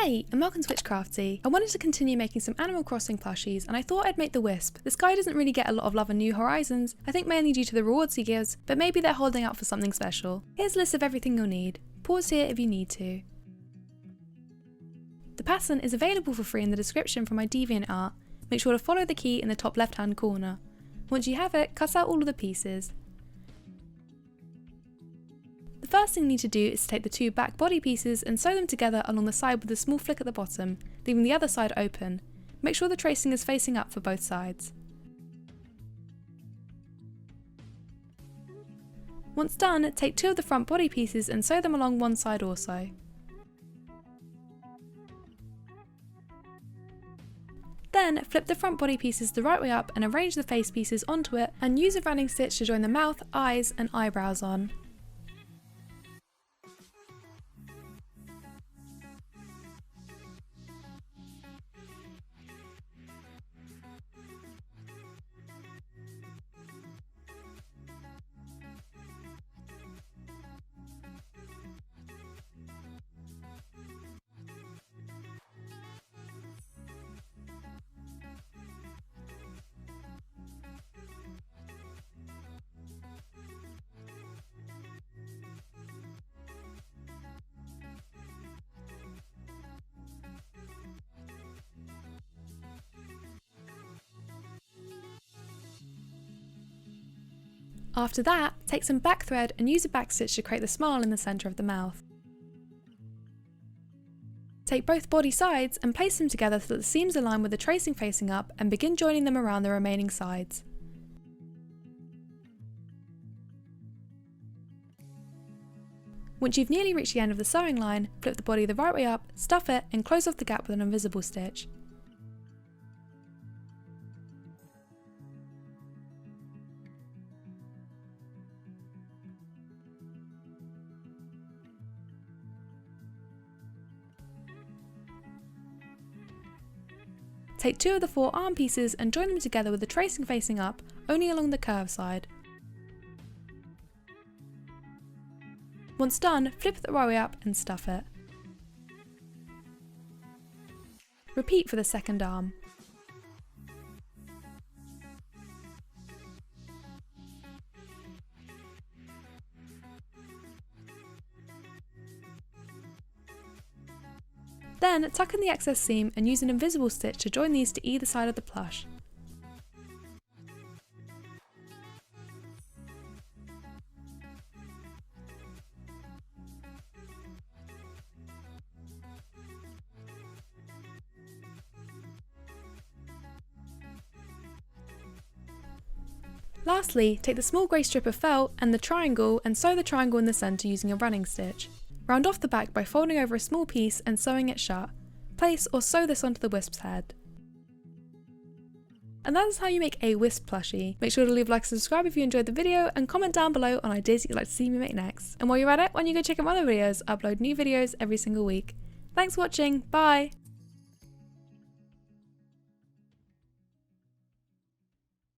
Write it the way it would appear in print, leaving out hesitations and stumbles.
Hey, and welcome to Witchcrafty. I wanted to continue making some Animal Crossing plushies, and I thought I'd make the Wisp. This guy doesn't really get a lot of love on New Horizons, I think mainly due to the rewards he gives, but maybe they're holding out for something special. Here's a list of everything you'll need. Pause here if you need to. The pattern is available for free in the description from my DeviantArt. Make sure to follow the key in the top left hand corner. Once you have it, cut out all of the pieces. The first thing you need to do is to take the two back body pieces and sew them together along the side with a small flick at the bottom, leaving the other side open. Make sure the tracing is facing up for both sides. Once done, take two of the front body pieces and sew them along one side also. Then flip the front body pieces the right way up and arrange the face pieces onto it, and use a running stitch to join the mouth, eyes and eyebrows on. After that, take some back thread and use a backstitch to create the smile in the centre of the mouth. Take both body sides and place them together so that the seams align with the tracing facing up, and begin joining them around the remaining sides. Once you've nearly reached the end of the sewing line, flip the body the right way up, stuff it and close off the gap with an invisible stitch. Take two of the four arm pieces and join them together with the tracing facing up, only along the curved side. Once done, flip it the right way up and stuff it. Repeat for the second arm. Then tuck in the excess seam and use an invisible stitch to join these to either side of the plush. Lastly, take the small grey strip of felt and the triangle and sew the triangle in the centre using a running stitch. Round off the back by folding over a small piece and sewing it shut. Place or sew this onto the Wisp's head. And that is how you make a Wisp plushie. Make sure to leave a like and subscribe if you enjoyed the video, and comment down below on ideas you'd like to see me make next. And while you're at it, why don't you go check out my other videos? I upload new videos every single week. Thanks for watching, bye!